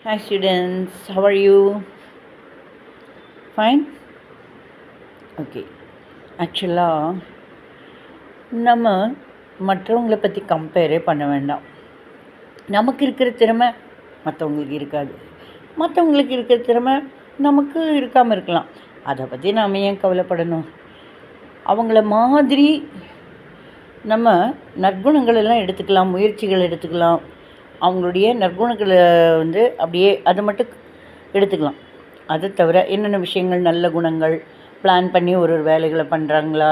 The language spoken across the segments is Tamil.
Hi students, how are you? Fine? Okay. ஆக்சுவலாக நம்ம மற்றவங்கள பற்றி கம்பேரே பண்ண வேண்டாம். நமக்கு இருக்கிற திறமை மற்றவங்களுக்கு இருக்காது, மற்றவங்களுக்கு இருக்கிற திறமை நமக்கு இருக்காமல் இருக்கலாம். அதை பற்றி நாம் ஏன் கவலைப்படணும்? அவங்கள மாதிரி நம்ம நற்குணங்கள் எல்லாம் எடுத்துக்கலாம், முயற்சிகள் எடுத்துக்கலாம். அவங்களுடைய நற்குணங்களை அப்படியே அதை மட்டும் எடுத்துக்கலாம். அதை தவிர என்னென்ன விஷயங்கள் நல்ல குணங்கள் பிளான் பண்ணி ஒரு வேலைகளை பண்ணுறாங்களா,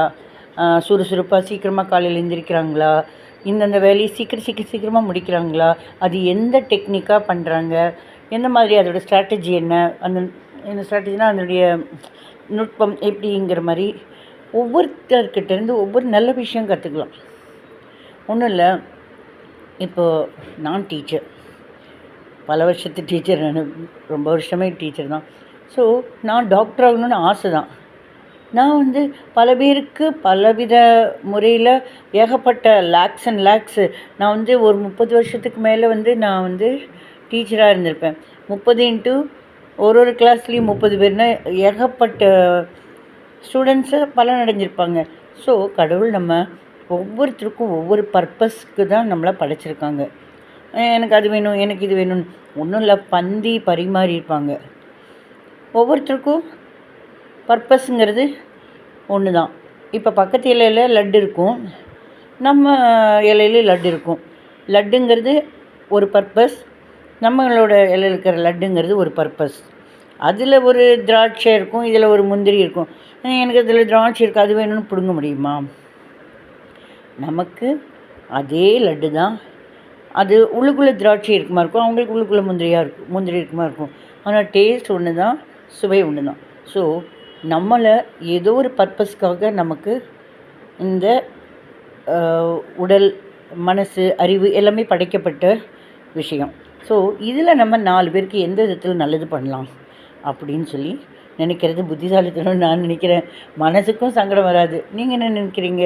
சுறுசுறுப்பாக சீக்கிரமாக காலையில் எழுந்திரிக்கிறாங்களா, இந்தந்த வேலையை சீக்கிரமாக முடிக்கிறாங்களா, அது எந்த டெக்னிக்காக பண்ணுறாங்க, எந்த மாதிரி அதோடய ஸ்ட்ராட்டஜி என்ன, இந்த ஸ்ட்ராட்டஜினால் அதனுடைய நுட்பம் எப்படிங்கிற மாதிரி ஒவ்வொருத்தர்கிட்டேருந்து ஒவ்வொரு நல்ல விஷயம் கற்றுக்கலாம். ஒன்றும் இல்லை, இப்போது நான் டீச்சர், பல வருஷத்து டீச்சர், நான் ரொம்ப வருஷமே டீச்சர் தான். ஸோ நான் டாக்டர் ஆகணும்னு ஆசை தான். நான் பல பேருக்கு பலவித முறையில் ஏகப்பட்ட லேக்ஸ் அண்ட் லேக்ஸு நான் ஒரு 30 வருஷத்துக்கு மேலே நான் டீச்சராக இருந்திருப்பேன். 30 இன்ட்டு ஒரு கிளாஸ்லேயும் 30 பேர்னா ஏகப்பட்ட ஸ்டூடெண்ட்ஸை பலனடைஞ்சிருப்பாங்க. ஸோ கடவுள் நம்ம ஒவ்வொருத்தருக்கும் ஒவ்வொரு பர்பஸ்க்கு தான் நம்மளை படைச்சிருக்காங்க. எனக்கு அது வேணும், எனக்கு இது வேணும்னு ஒன்றும் இல்லை, பந்தி பரிமாறியிருப்பாங்க. ஒவ்வொருத்தருக்கும் பர்பஸுங்கிறது ஒன்று தான். இப்போ பக்கத்து இலையில் லட்டு இருக்கும், நம்ம இலையில லட்டு இருக்கும். லட்டுங்கிறது ஒரு பர்பஸ், நம்மளோட இலையில் இருக்கிற லட்டுங்கிறது ஒரு பர்பஸ். அதில் ஒரு திராட்சை இருக்கும், இதில் ஒரு முந்திரி இருக்கும். எனக்கு அதில் திராட்சை இருக்குது, அது வேணும்னு பிடுங்க முடியுமா? நமக்கு அதே லட்டு தான், அது உள்ளுக்குள்ளே திராட்சை இருக்குமா இருக்கும், அவங்களுக்கு உள்ளுக்குள்ளே முந்திரி இருக்குமா இருக்கும். ஆனால் டேஸ்ட் ஒன்று தான், சுவை ஒன்று தான். ஸோ நம்மளை ஏதோ ஒரு பர்பஸ்க்காக நமக்கு இந்த உடல், மனசு, அறிவு எல்லாமே படைக்கப்பட்ட விஷயம். ஸோ இதில் நம்ம 4 பேருக்கு எந்த விதத்தில் நல்லது பண்ணலாம் அப்படின்னு சொல்லி நினைக்கிறது புத்திசாலித்தனம்னு நான் நினைக்கிறேன். மனசுக்கும் சங்கடம் வராது. நீங்கள் என்ன நினைக்கிறீங்க?